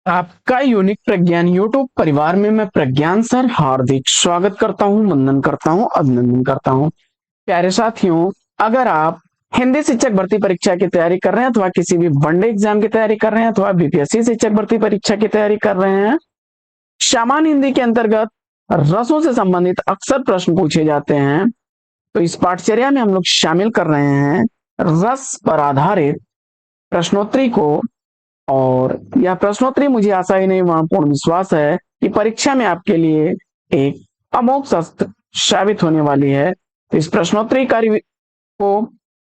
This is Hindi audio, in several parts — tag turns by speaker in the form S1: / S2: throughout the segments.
S1: आपका यूनिक प्रज्ञान यूट्यूब परिवार में मैं प्रज्ञान सर हार्दिक स्वागत करता हूं, वंदन करता हूं, अभिनंदन करता हूं। प्यारे साथियों, अगर आप हिंदी शिक्षक भर्ती परीक्षा की तैयारी कर रहे हैं अथवा किसी भी वनडे एग्जाम की तैयारी कर रहे हैं अथवा बीपीएससी शिक्षक भर्ती परीक्षा की तैयारी कर रहे हैं, सामान्य हिंदी के अंतर्गत रसों से संबंधित अक्सर प्रश्न पूछे जाते हैं। तो इस पाठचर्या में हम लोग शामिल कर रहे हैं रस पर आधारित प्रश्नोत्तरी को। और यह प्रश्नोत्तरी मुझे आशा ही नहीं वहां पूर्ण विश्वास है कि परीक्षा में आपके लिए एक अमोघ शस्त्र साबित होने वाली है। तो इस प्रश्नोत्तरी कार्य को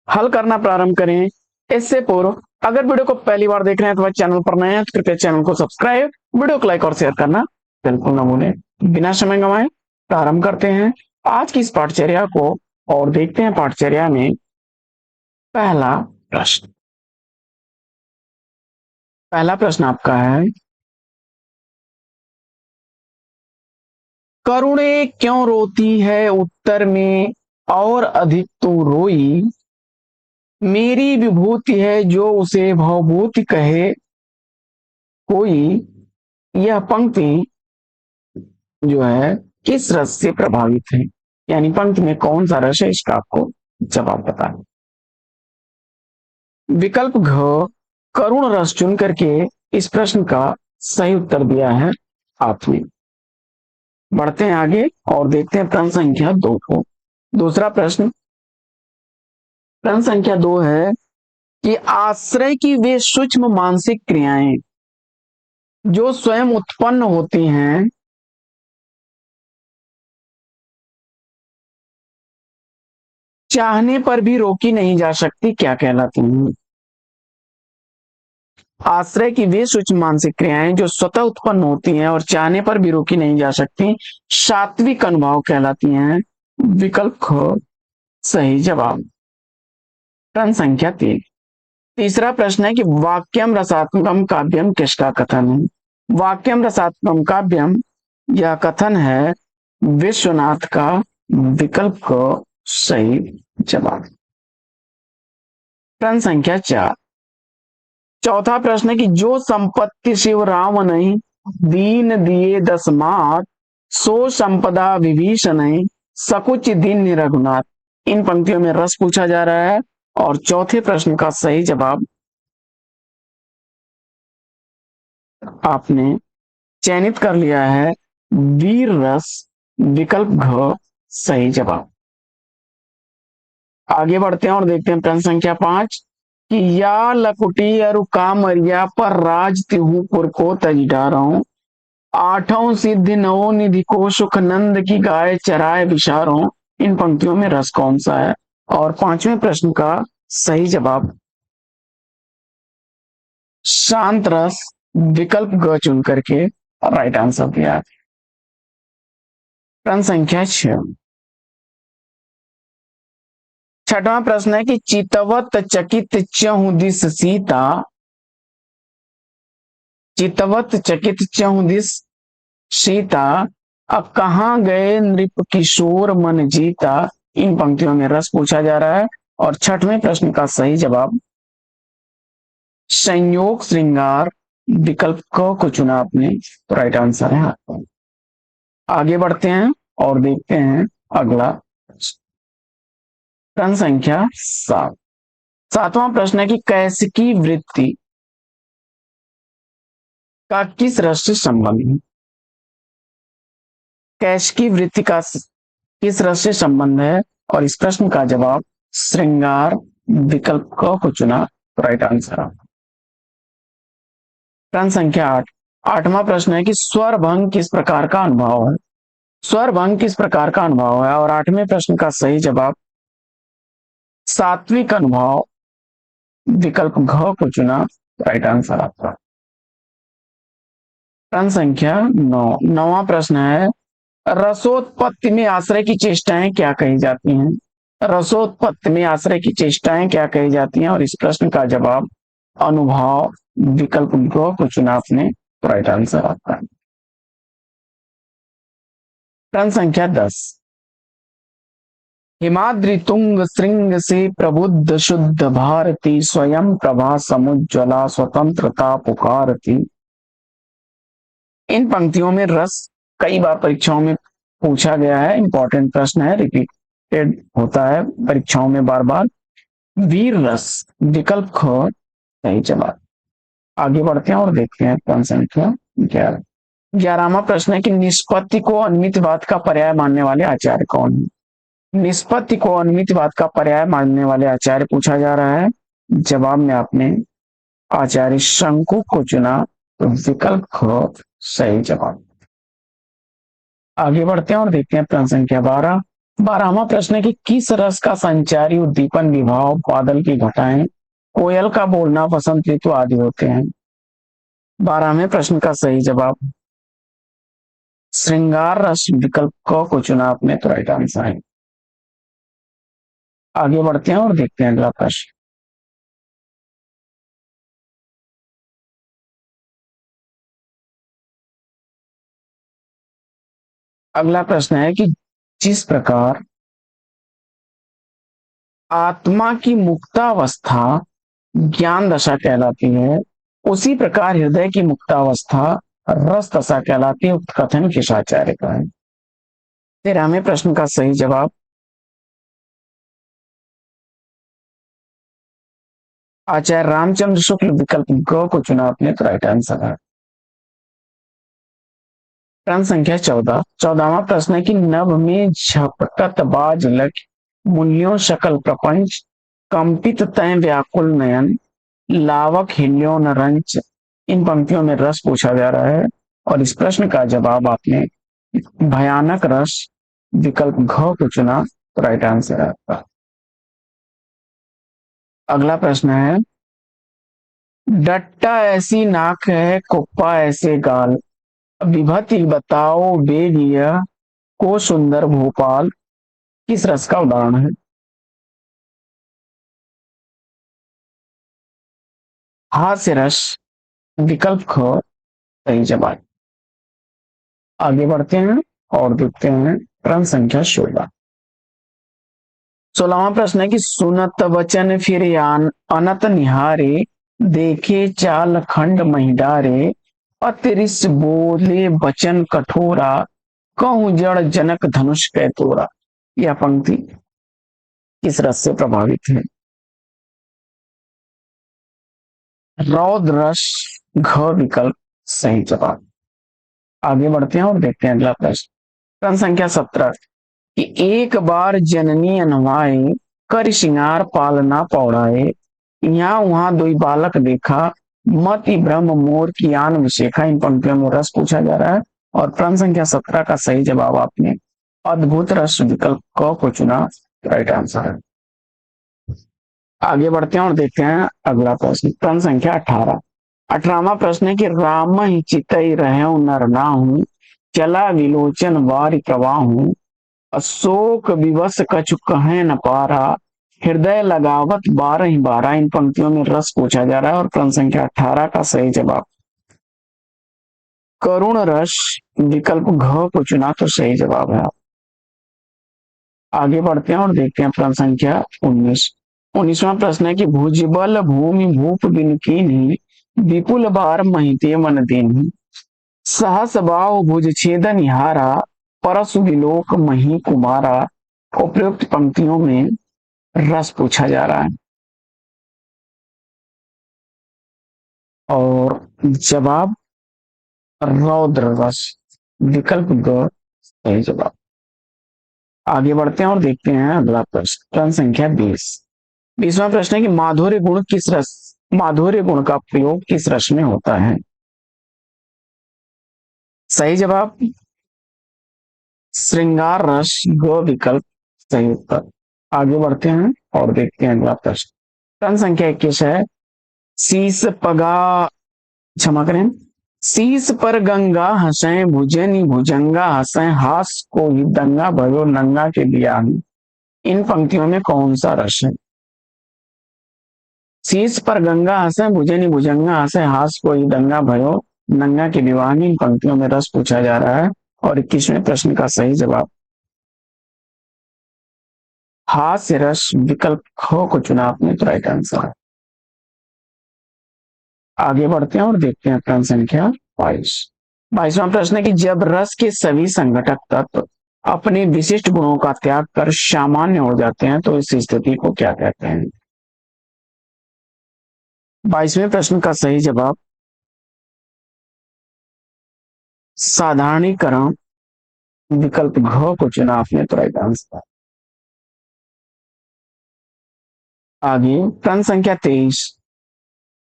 S1: हल करना प्रारंभ करें। इससे पूर्व अगर वीडियो को पहली बार देख रहे हैं अथवा चैनल पर नए हैं तो कृपया चैनल को सब्सक्राइब, वीडियो को लाइक और शेयर करना बिल्कुल न भूलें। बिना समय गंवाए प्रारंभ करते हैं आज की इस पाठचर्या को और देखते हैं पाठचर्या में पहला प्रश्न। पहला प्रश्न आपका है, करुणे क्यों रोती है उत्तर में और अधिक तू रोई, मेरी विभूति है जो उसे भवभूति कहे कोई। यह पंक्ति जो है किस रस से प्रभावित है, यानी पंक्ति में कौन सा रस है, इसका आपको जवाब बताना। विकल्प घ करुण रस चुन करके इस प्रश्न का सही उत्तर दिया है आपने। बढ़ते हैं आगे और देखते हैं प्रश्न संख्या 2 को। दूसरा प्रश्न, प्रश्न संख्या 2 है कि आश्रय की वे सूक्ष्म मानसिक क्रियाएं जो स्वयं उत्पन्न होती हैं, चाहने पर भी रोकी नहीं जा सकती, क्या कहलाती हैं। आश्रय की वे सूक्ष्म मानसिक क्रियाएं जो स्वतः उत्पन्न होती हैं और चाहने पर भी रोकी नहीं जा सकती, सात्विक अनुभाव कहलाती हैं। विकल्प ख सही जवाब। प्रश्न संख्या 3। तीसरा प्रश्न है कि वाक्यम रसात्मकम काव्यम किसका कथन है। वाक्यम रसात्मकम काव्यम यह कथन है विश्वनाथ का। विकल्प को सही जवाब। प्रश्न संख्या 4। चौथा प्रश्न है कि जो संपत्ति शिव राम नहीं, दीन दिए 10 मात, सो संपदा विभीषण नहीं, सकुच दीन रघुनाथ। इन पंक्तियों में रस पूछा जा रहा है और चौथे प्रश्न का सही जवाब आपने चयनित कर लिया है वीर रस। विकल्प घ सही जवाब। आगे बढ़ते हैं और देखते हैं प्रश्न संख्या 5 कि या लकुटी अरु कामरिया पर राज तिहु पुर को तज डारो, आठों सिद्धि नवो निधि को सुख नंद की गाय चराए विचारो। इन पंक्तियों में रस कौन सा है, और पांचवें प्रश्न का सही जवाब शांत रस। विकल्प ग चुन करके राइट आंसर दिया। प्रश्न संख्या 6। छठवां प्रश्न है कि चितवत चकित च्यहु दिस सीता, चितवत चकित च्यहु दिस सीता, अब कहाँ गए नृप किशोर मन जीता। इन पंक्तियों में रस पूछा जा रहा है और छठवें प्रश्न का सही जवाब संयोग श्रृंगार। विकल्प को चुना आपने, तो राइट आंसर है। आगे बढ़ते हैं और देखते हैं अगला प्रश्न संख्या 7। सातवां प्रश्न है कि कैसिकी वृत्ति का किस रस से संबंध है। कैसिकी वृत्ति का किस रस से संबंध है, और इस प्रश्न का जवाब श्रृंगार। विकल्प को चुना, तो राइट आंसर। प्रश्न संख्या 8। आठवां प्रश्न है कि स्वर भंग किस प्रकार का अनुभव है। स्वर भंग किस प्रकार का अनुभव है, और आठवें प्रश्न का सही जवाब सात्विक अनुभव। विकल्प घ को चुना, राइट आंसर आपका। प्रश्न संख्या 9। नौवां प्रश्न है रसोत्पत्ति में आश्रय की चेष्टाएं क्या कही जाती हैं। रसोत्पत्ति में आश्रय की चेष्टाएं क्या कही जाती हैं, और इस प्रश्न का जवाब अनुभव। विकल्प ग को चुना आपने, तो राइट आंसर आपका। प्रश्न संख्या 10। हिमाद्रि तुंग श्रृंग से प्रबुद्ध शुद्ध भारती, स्वयं प्रभा समुज्ज्वला स्वतंत्रता पुकारती, इन पंक्तियों में रस कई बार परीक्षाओं में पूछा गया है, इंपॉर्टेंट प्रश्न है, रिपीटेड होता है परीक्षाओं में बार बार। वीर रस, विकल्प ख सही जवाब। आगे बढ़ते हैं और देखते हैं कौन संख्या 11। 11वां प्रश्न है कि निष्पत्ति को अनिमितवाद का पर्याय मानने वाले आचार्य कौन है? निष्पत्ति को अनिमितवाद का पर्याय मानने वाले आचार्य पूछा जा रहा है। जवाब में आपने आचार्य शंकु को चुना, तो विकल्प ख सही जवाब। आगे बढ़ते हैं और देखते हैं प्रश्न संख्या 12। 12वां प्रश्न है कि किस रस का संचारी उद्दीपन विभाव, बादल की घटाएं, कोयल का बोलना, वसंत ऋतु आदि होते हैं? 12वें प्रश्न का सही जवाब श्रृंगार रस, विकल्प क को चुना आपने, तो राइट आंसर है। आगे बढ़ते हैं और देखते हैं अगला प्रश्न। अगला प्रश्न है कि जिस प्रकार आत्मा की मुक्तावस्था ज्ञान दशा कहलाती है, उसी प्रकार हृदय की मुक्तावस्था रस दशा कहलाती है। उक्त कथन किस आचार्य का है? 13वें प्रश्न का सही जवाब आचार्य रामचंद्र शुक्ल, विकल्प ग को चुना आपने, तो राइट आंसर है। प्रश्न संख्या 14। 14वां प्रश्न है कि नभ में झपटत बाज लग, मूल्यों सकल प्रपंच, कंपित तय व्याकुल नयन, लावक हिल्यो न रंच। इन पंक्तियों में रस पूछा जा रहा है और इस प्रश्न का जवाब आपने भयानक रस, विकल्प घ को चुना, तो राइट आंसर है आपका। अगला प्रश्न है डट्टा ऐसी नाक है, कुप्पा ऐसे गाल, विभति बताओ बेगिया, को सुंदर भोपाल। किस रस का उदाहरण है? हास्य रस, विकल्प ख सही जवाब। आगे बढ़ते हैं और देखते हैं प्रश्न संख्या 16। 16वां प्रश्न है कि सुनत वचन फिर यान, अनत निहारे, देखे चाल खंड महिडारे, अतिरिस बोले वचन कठोरा, कहूं जड़ जनक धनुष कै तोरा। यह पंक्ति किस रस से प्रभावित है? रौद्र रस, घ विकल्प सही जवाब। आगे बढ़ते हैं और देखते हैं अगला प्रश्न। प्रश्न संख्या 17 कि एक बार जननी अनवाए, कर श्रृंगार पालना पौड़ाए, यहाँ वहां दुई बालक देखा, मति भ्रम मोर की आन विशेखा। इन पंक्तियों में रस पूछा जा रहा है और प्रश्न संख्या 17 का सही जवाब आपने अद्भुत रस, विकल्प क को चुना, राइट आंसर है। आगे बढ़ते हैं और देखते हैं अगला प्रश्न। प्रश्न संख्या 18। 18वां प्रश्न है कि राम ही चितई रहे नर नाहू, चला विलोचन वारि प्रवाहू, अशोक विवश कछु कहे न पारा, हृदय लगावत 12 ही 12। इन पंक्तियों में रस पूछा जा रहा है और प्रश्न संख्या 18 का सही जवाब करुण रस, विकल्प घ को चुना, तो सही जवाब है। आगे बढ़ते हैं और देखते हैं प्रश्न संख्या 19। 19वां प्रश्न है कि भुजबल भूमि भूप बिन कीन्ही, विपुल बार महिते मन दीन्ही, सहस बाहु भुज छेदन हारा, परसु विलोक मही कुमारा। उपयुक्त पंक्तियों में रस पूछा जा रहा है और जवाब रौद्र रस, विकल्प ग सही जवाब। आगे बढ़ते हैं और देखते हैं अगला प्रश्न। प्रश्न संख्या 20। 20वां प्रश्न है कि माधुर्य गुण का प्रयोग किस रस में होता है? सही जवाब श्रृंगार रस, ग विकल्प सही उत्तर। आगे बढ़ते हैं और देखते हैं अगला प्रश्न। प्रश्न संख्या 21 है शीस पगा क्षमा करें, शीस पर गंगा हंसे, भुजनी भुजंगा हंसे, हास को ही दंगा भयो नंगा के दिया। इन पंक्तियों में कौन सा रस है? शीस पर गंगा हंसे, भुजनी भुजंगा हंसे, हास को ही दंगा भयो नंगा के विवाह। इन पंक्तियों में रस पूछा जा रहा है और 21वें प्रश्न का सही जवाब हास्य रस, विकल्प ख को चुना आपने, तो राइट आंसर है। आगे बढ़ते हैं और देखते हैं प्रश्न संख्या 22। 22वां प्रश्न है कि जब रस के सभी संघटक तत्व अपने विशिष्ट गुणों का त्याग कर सामान्य हो जाते हैं तो इस स्थिति को क्या कहते हैं? 22वें प्रश्न का सही जवाब साधारणीकरण, विकल्प घ को चुना आपने तो राइट आंसर। आगे प्रश्न संख्या 23,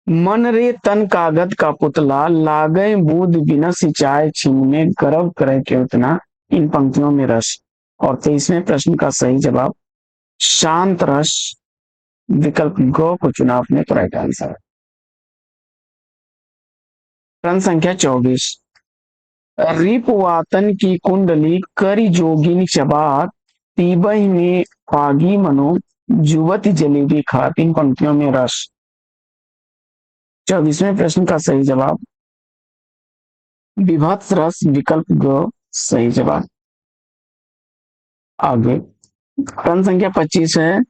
S1: मन रे तन कागज का पुतला लागय बूंद बिना सिंचाए छीने गर्व करे के उतना इन पंक्तियों में रस। और 23वें प्रश्न का सही जवाब शांत रस, विकल्प ग को चुना आपने तो राइट आंसर। प्रश्न संख्या 24, रिपवातन की कुंडली करी जोगिनी चबात तीबई में पागी मनो जुवती जलेबी खात इन पंक्तियों में रस। 24वें प्रश्न का सही जवाब विभत्स रस, विकल्प ग सही जवाब। आगे प्रश्न संख्या 25 है,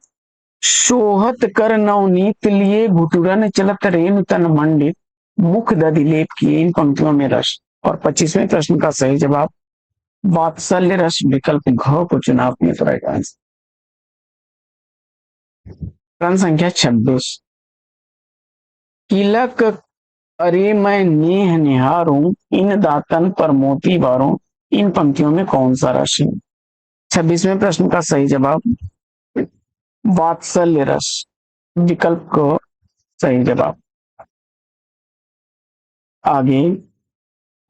S1: सोहत कर नवनीत लिए घुटुरन चलत रेन तन मंडित मुख दधि लेप किए इन पंक्तियों में रस। और 25वें प्रश्न का सही जवाब वात्सल्य रस, विकल्प घ को चुना आपने तो राइट आंसर। प्रश्न संख्या 26, किलक अरे मैं नेह निहारूं इन दातन पर मोती बारूं इन पंक्तियों में कौन सा रस है? 26वें प्रश्न का सही जवाब वात्सल्य रस, विकल्प को सही जवाब। आगे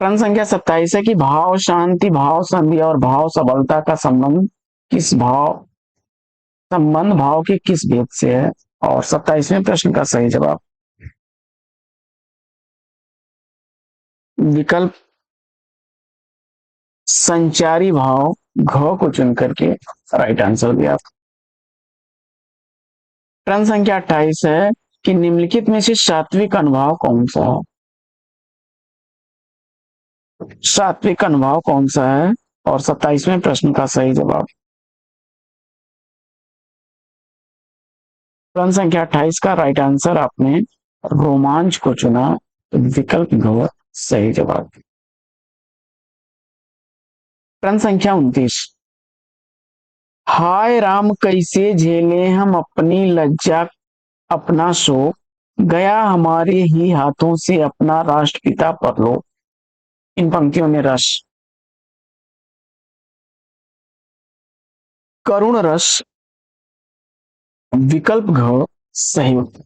S1: प्रश्न संख्या 27 है कि भाव शांति, भाव संधि और भाव सबलता का संबंध भाव के किस भेद से है? और 27वें प्रश्न का सही जवाब विकल्प संचारी भाव घ को चुन करके राइट आंसर दिया। प्रश्न संख्या 28 है कि निम्नलिखित में से सात्विक अनुभाव कौन सा है? सात्विक अनुभाव कौन सा है? और 27वें प्रश्न का सही जवाब प्रश्न संख्या 28 का राइट आंसर आपने रोमांच को चुना तो विकल्प घ सही जवाब। प्रश्न संख्या 29, हाय राम कैसे झेले हम अपनी लज्जा अपना शोक गया हमारे ही हाथों से अपना राष्ट्रपिता परलोक इन पंक्तियों में रस। करुण रस, विकल्प घ सही उत्तर।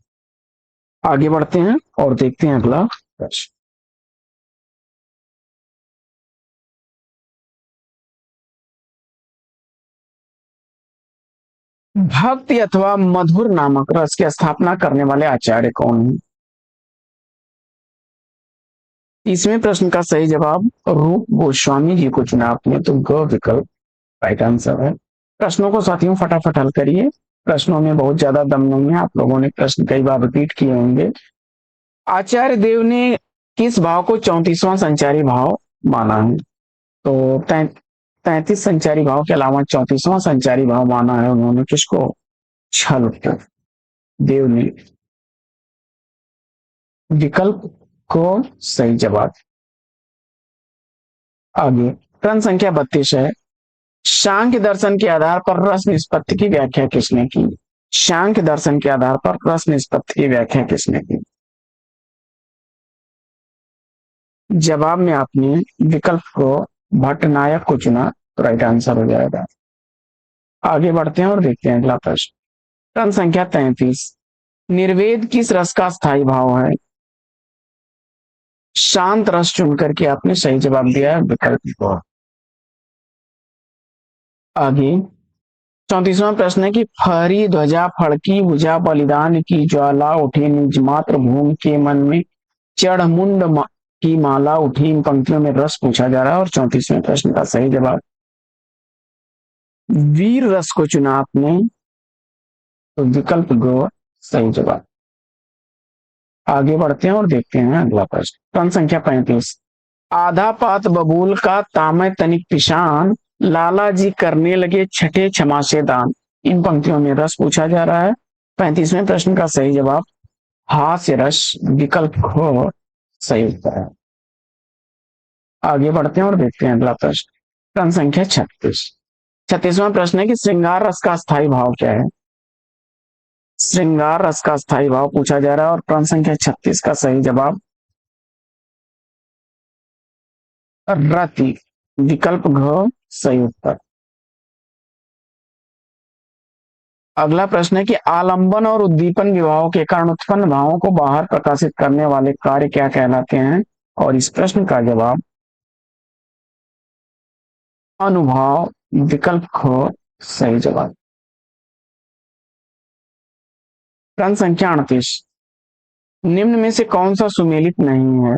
S1: आगे बढ़ते हैं और देखते हैं अगला प्रश्न। भक्ति अथवा मधुर नामक रस की स्थापना करने वाले आचार्य कौन है? 30वें प्रश्न का सही जवाब रूप गोस्वामी जी को चुना आपने तो ग विकल्प राइट आंसर है। प्रश्नों को साथियों फटाफट हल करिए, प्रश्नों में बहुत ज्यादा दम नहीं है, आप लोगों ने प्रश्न कई बार रिपीट किए होंगे। आचार्य देव ने किस भाव को 34वां संचारी भाव माना है? तो 33 संचारी भाव के अलावा 34वां संचारी भाव माना है उन्होंने किसको? छल उत्तर देव ने, विकल्प को सही जवाब। आगे प्रश्न संख्या 32 है, सांख्य दर्शन के आधार पर रस निष्पत्ति की व्याख्या किसने की? सांख्य दर्शन के आधार पर रस निष्पत्ति की व्याख्या किसने की? जवाब में आपने विकल्प को भट्टनायक को चुना तो राइट आंसर हो जाएगा। आगे बढ़ते हैं और देखते हैं अगला प्रश्न। प्रश्न संख्या 33, निर्वेद किस रस का स्थायी भाव है? शांत रस चुन करके आपने सही जवाब दिया है, विकल्प को। आगे 34वां प्रश्न है कि फहरी ध्वजा फड़की भुजा बलिदान की ज्वाला उठे निज मात्र भूमि के मन में चढ़ मुंड की माला उठी इन पंक्तियों में रस पूछा जा रहा है। और 34वें प्रश्न का सही जवाब वीर रस को चुना आपने तो विकल्प ग सही जवाब। आगे बढ़ते हैं और देखते हैं अगला प्रश्न। प्रश्न संख्या 35, आधा पात बबूल का तामे तनिक पिशान लाला जी करने लगे छठे क्षमा से दान इन पंक्तियों में रस पूछा जा रहा है। 35वें प्रश्न का सही जवाब हास्य रस, विकल्प घ सही उत्तर है। आगे बढ़ते हैं और देखते हैं अगला प्रश्न। प्रश्न संख्या 36। 36वां प्रश्न है कि श्रृंगार रस का स्थायी भाव क्या है। श्रृंगार रस का स्थायी भाव पूछा जा रहा है और प्रश्न संख्या 36 का सही जवाब रति। विकल्प घ सही उत्तर। अगला प्रश्न है कि आलंबन और उद्दीपन विभावों के कारण उत्पन्न भावों को बाहर प्रकाशित करने वाले कार्य क्या कहलाते हैं। और इस प्रश्न का जवाब अनुभाव। विकल्प ख सही जवाब। प्रश्न संख्या 38। निम्न में से कौन सा सुमेलित नहीं है।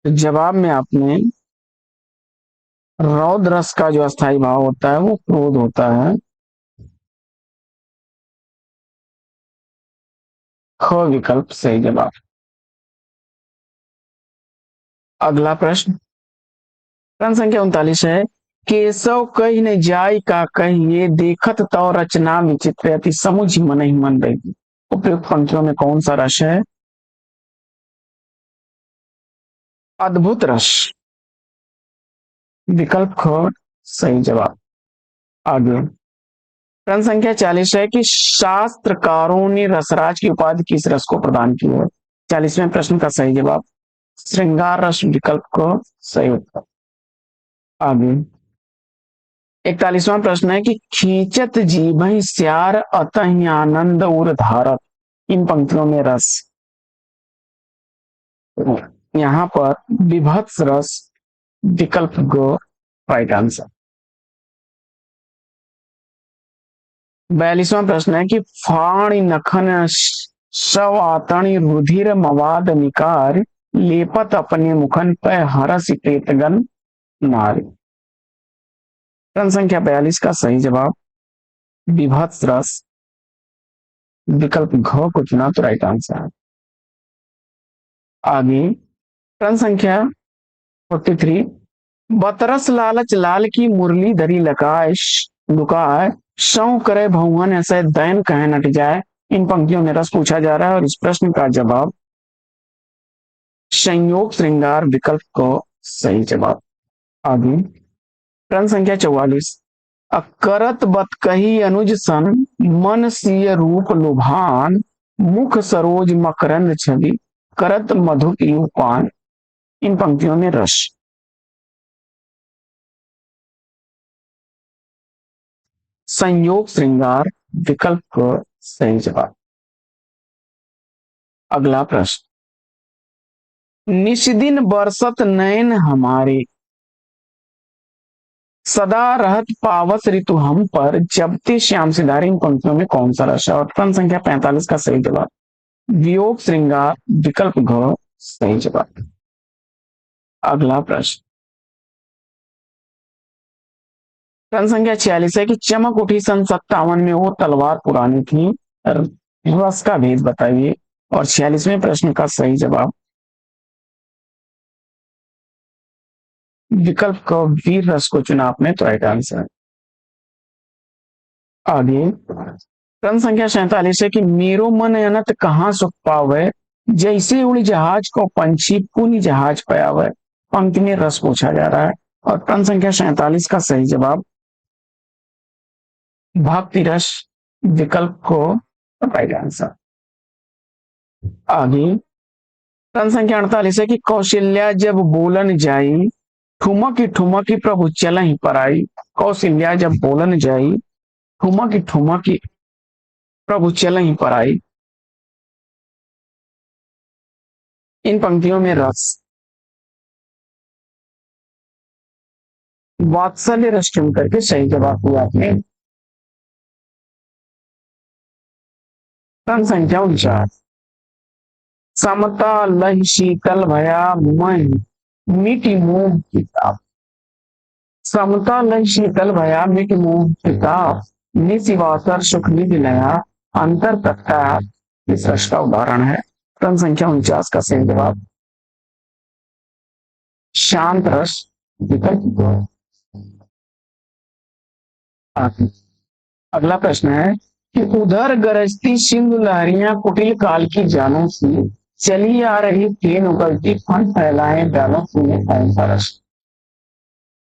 S1: तो जवाब में आपने रौद्र रस का जो अस्थायी भाव होता है वो क्रोध होता है। ख विकल्प सही जवाब। अगला प्रश्न। प्रश्न संख्या 39 है। केशव कही न जाय का कहिए देखत तो रचना विचित्र अति समुझ मन ही मन रही। उपयुक्त पंक्तियों में कौन सा रस है। अद्भुत रस। विकल्प ख सही जवाब। आगे। प्रश्न संख्या 40 है कि शास्त्रकारों ने रसराज की उपाधि किस रस को प्रदान की है। 40वें प्रश्न का सही जवाब श्रृंगार रस। विकल्प को सही उत्तर। आगे। 41वां प्रश्न है कि खींचत जीभ स्यार अतः आनंद उर धारत। इन पंक्तियों में रस। यहां पर विभत्स रस। विकल्प गो राइट आंसर। 42वां प्रश्न है कि फाण नखन शव आतणी रुधिर मवाद निकार लेपत अपने मुखन पे हरस प्रेतगन मार। प्रश्न संख्या 42 का सही जवाब विभत्स रस। विकल्प घ को चुना तो राइट आंसर है। आगे। प्रश्न संख्या 43। बतरस लालच लाल की मुरली धरी लकाय लुकाय शौ करे भवन ऐसे दैन कहे नट जाए। इन पंक्तियों में रस पूछा जा रहा है और इस प्रश्न का जवाब संयोग श्रृंगार। विकल्प को सही जवाब। आगे। प्रश्न संख्या 44। करत बत कही अनुज सन मन सिय रूप लुभान मुख सरोज मकरंद छवि करत मधु की पान। इन पंक्तियों में रस। संयोग श्रृंगार। विकल्प को सही जवाब। अगला प्रश्न। निष्दिन बरसत नयन हमारे सदा रहत पावस ऋतु हम पर जबते श्याम सिधारे। इन पंक्तियों में कौन सा रस है। और प्रश्न संख्या 45 का सही जवाब वियोग श्रृंगार। विकल्प घ सही जवाब। अगला प्रश्न। प्रश्न संख्या 46 है कि चमक उठी सन 57 में वो तलवार पुरानी थी रस का भेद बताइए। और 46वें प्रश्न का सही जवाब विकल्प को वीर रस को चुना आपने तो राइट आंसर। आगे। प्रश्न संख्या 47 है कि मेरो मन अनत कहाँ सुख पावे जैसे उड़ी जहाज को पंछी पुण्य जहाज पावे। पंक्ति में रस पूछा जा रहा है और प्रश्न संख्या 47 का सही जवाब भक्ति रस। विकल्प को राइट आंसर। आगे। प्रश्न संख्या 48 है कि कौशल्या जब बोलन जाई ठुमकी ठुमकी प्रभु चल ही पर आई। कौशल्या जब बोलन जाई ठुमकी ठुमकी प्रभु चल ही पर आई। इन पंक्तियों में रस। वात्सल्य रस चुन करके सही जवाब दिया आपने। प्रश्न संख्या 49। समता लह शीतल भया मई मिटी मोह किताब। समता लय शीतल भया मिट मोह किताब निशिवासर सुख निधि नया अंतर तत्ता। इस रस का उदाहरण है। प्रश्न संख्या 49 का सही जवाब शांत रस। विकल्प। अगला प्रश्न है कि उधर गरजती सिंधु लहरियां कुटिल काल की जानों से चली आ रही तेन उगलती फन फैलाए डालों से कौन सा राष्ट्र।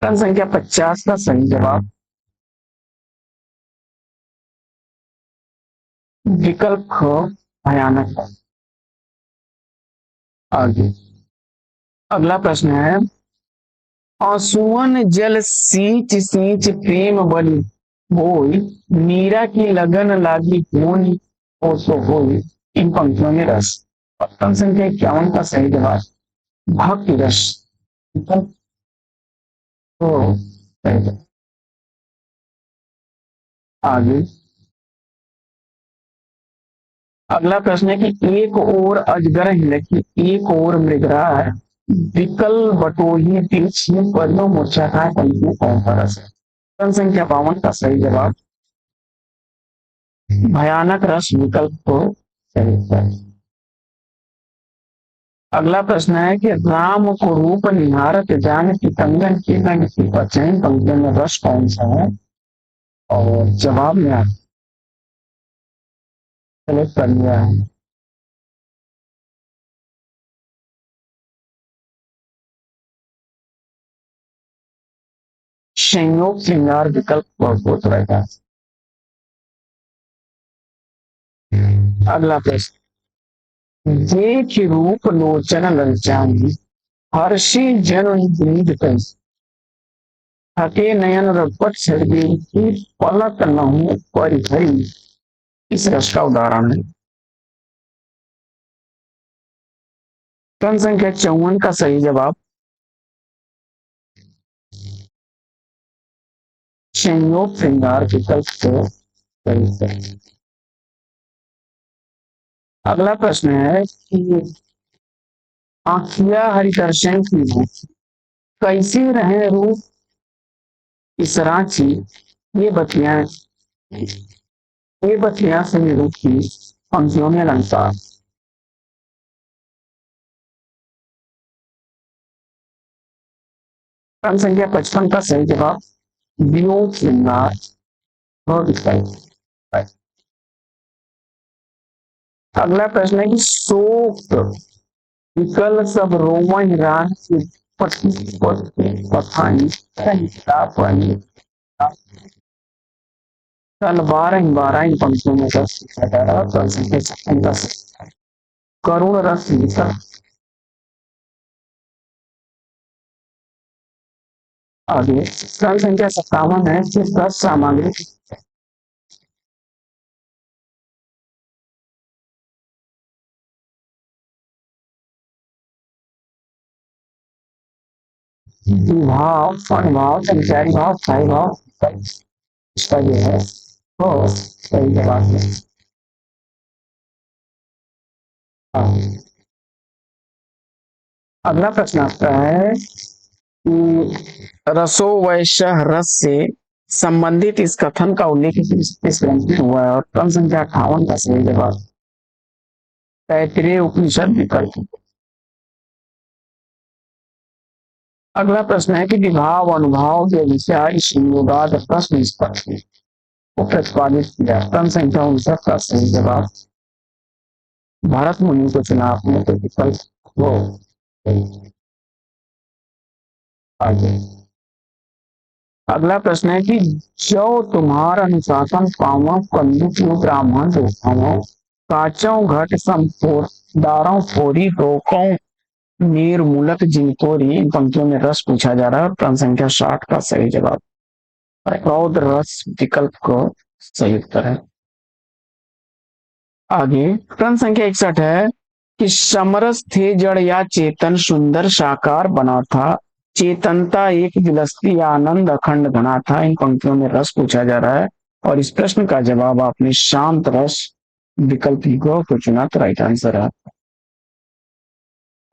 S1: प्रश्न संख्या 50 का सही जवाब विकल्प ख भयानक है। आगे अगला प्रश्न है, आंसुअन जल सींच सींच प्रेम बलि होई, मीरा की लगन लागी होनी हो सो होई। इन पंक्तियों में रस। प्रश्न संख्या 51 का सही जवाब भक्ति रस। विकल्प तो सही जवाब। आगे अगला प्रश्न है कि एक ओर अजगर हिलकी एक ओर मृगराज, विकल बटोही तिरछी पदों मूर्छा था पंक्तियों कौन सा रस है। प्रश्न संख्या 52 का सही जवाब भयानक रस। विकल्प को सही उत्तर। अगला प्रश्न है कि राम को रूप निहारत जान की कंगन की रंग की पहचान पंक्तियों में रस कौन सा है। और जवाब में आप सेलेक्ट कर लिया है संयोग श्रृंगार। विकल्प बहुत रहेगा। अगला प्रश्न, देख रूप लोचन ललचानी हर्षि जन दीद कैसे, थके नयन रपट छड़ी की पलक नहु परिधरी। इस रस का उदाहरण है। प्रश्न संख्या 54 का सही जवाब संयोग श्रृंगार। विकल्प को सही है। अगला प्रश्न है कि आखिया हरिदर्शन की कैसी रहे रूप इस रांची, ये बतियां ये बतियां से निरूपी पंक्तियों में अलंकार। प्रश्न संख्या 55 का सही जवाब वियोग श्रृंगार और विकल्प। अगला प्रश्न है कि शोक विकल सब रोमन रान की पत्नी पठानी पानी कल 12 इन पंक्तियों में दस लिखा जा रहा है। कल संख्या 56 करुण रस विकल। आगे कल संख्या 57 है कि दस सामग्री विभाव अनुभाव संचारी भाव स्थायी भाव इसका जो है वो सही जवाब है। अगला प्रश्न आता है कि रसो वैश्य रस से संबंधित इस कथन का उल्लेख इस ग्रंथ में हुआ है। और क्रम संख्या 58 का सही जवाब तैतृय उपनिषद विकल्प। अगला प्रश्न है कि विभाव अनुभाव के विचार संयोगाद प्रश्न इस पर को प्रतिपादित किया। क्रम संख्या 59 का सही जवाब भारत मुनि को चुना आपने तो विकल्प वो। आगे अगला प्रश्न है कि जो तुम्हार अनुशासन पावो कल्लू क्यों ब्राह्मण रोकाओ, काचों घट संपोर दारों फोरी रोकों निर्मूलक जिनकोरी। इन पंक्तियों में रस पूछा जा रहा है। प्रश्न संख्या 60 का सही जवाब रौद्र रस विकल्प को सही उत्तर है। आगे प्रश्न संख्या 61 है कि समरस थे जड़ या चेतन सुंदर साकार बना था, चेतनता एक विलसती आनंद अखंड घना था। इन पंक्तियों में रस पूछा जा रहा है। और इस प्रश्न का जवाब आपने शांत रस विकल्प को चुना तो राइट आंसर है।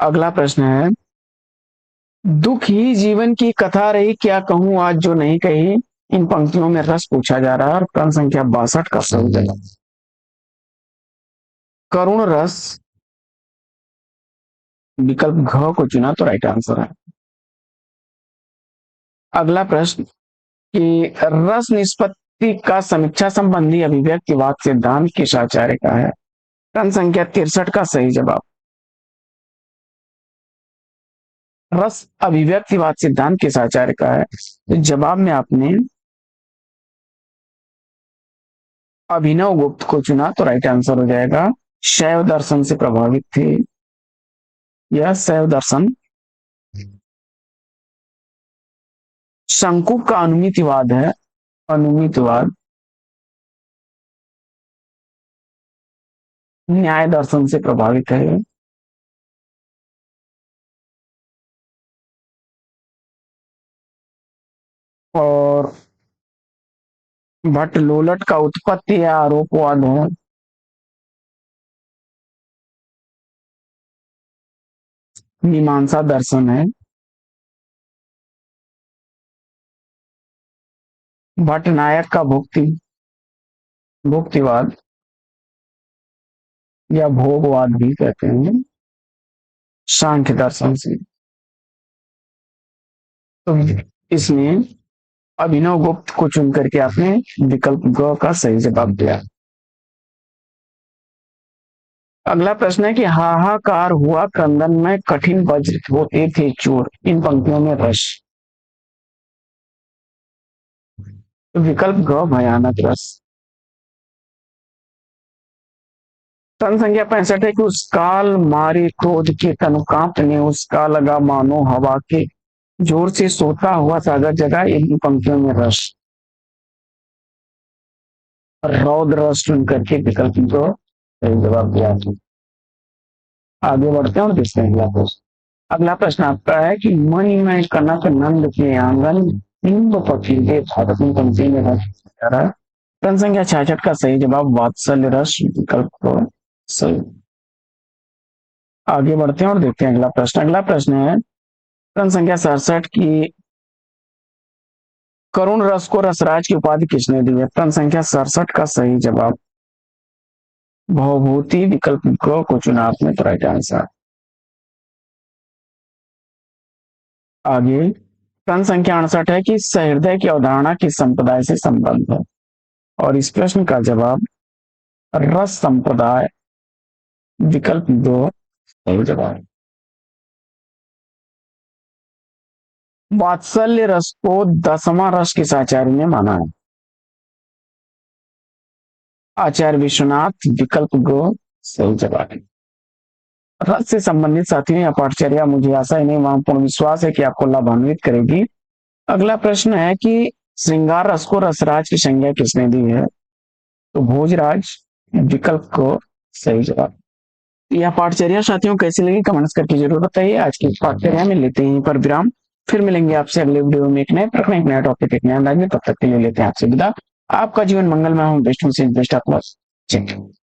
S1: अगला प्रश्न है, दुख ही जीवन की कथा रही क्या कहूं आज जो नहीं कही। इन पंक्तियों में रस पूछा जा रहा है। और प्रश्न संख्या 62 का सही जवाब करुण रस विकल्प घ को चुना तो राइट आंसर है। अगला प्रश्न कि रस निष्पत्ति का समीक्षा संबंधी अभिव्यक्तिवाद सिद्धांत किस आचार्य का है? प्रश्न संख्या 63 का सही जवाब रस अभिव्यक्तिवाद सिद्धांत किस आचार्य का है? तो जवाब में आपने अभिनव गुप्त को चुना, तो राइट आंसर हो जाएगा शैव दर्शन से प्रभावित थे। यह शैव दर्शन। शंकु का अनुमितिवाद है, अनुमितवाद न्याय दर्शन से प्रभावित है। और भट्ट लोलट का उत्पत्ति या आरोपवाद है। मीमांसा दर्शन है। भट्ट नायक का भुक्तिवाद या भोगवाद भी कहते हैं, सांख्य दर्शन से। तो इसमें अभिनव गुप्त को चुन करके आपने विकल्प ग का सही जवाब दिया। अगला प्रश्न है कि हाहाकार हुआ क्रंदन में कठिन वज्र होते थे चोर, इन पंक्तियों में रस। विकल्प ग भयानक रस। प्रश्न संख्या 65 है कि उस काल मारे क्रोध के तनु कांपने, उसका लगा मानो हवा के जोर से सोता हुआ सागर जगा, इन पंक्तियों में रस। रौद्र रस चुन करके विकल्प को सही जवाब दिया। आगे बढ़ते हैं और देखते हैं अगला प्रश्न। अगला प्रश्न आपका है कि मणि में कनक नंद के आंगन बिंब पकीले भारत में पंक्ति में रस। प्रश्न संख्या 66 का सही जवाब वात्सल्य रस, विकल्प को सही। आगे बढ़ते हैं और देखते हैं अगला प्रश्न। अगला प्रश्न है प्रश्न संख्या 67 की करुण रस को रसराज की उपाधि किसने दी है? प्रश्न संख्या 67 का सही जवाब भवभूति, विकल्प को चुना आपने, तो राइट आंसर। आगे प्रश्न संख्या 68 है कि सहृदय की अवधारणा किस संप्रदाय से संबंध है? और इस प्रश्न का जवाब रस संप्रदाय, विकल्प 2 सही जवाब। वात्सल्य रस को 10वां रस किस आचार्य ने माना है? आचार्य विश्वनाथ, विकल्प गो सही जवाब है। रस से संबंधित साथियों या पाठचर्या मुझे आशा ही नहीं वहां पूर्ण विश्वास है कि आपको लाभान्वित करेगी। अगला प्रश्न है कि श्रृंगार रस को रसराज की संज्ञा किसने दी है? तो भोजराज, विकल्प को सही जवाब। यह पाठचर्या साथियों कैसी लगी कमेंट्स करके जरूर बताइए। आज की पाठचर्या में लेते हैं पर विराम, फिर मिलेंगे आपसे अगले वीडियो में एक नए प्रश्न, एक नया टॉपिक, एक नया अंदाज में। तब तक के लिए लेते हैं आपसे विदा। आपका जीवन मंगलमय हो। बेस्ट से बेस्ट ऑफ लक।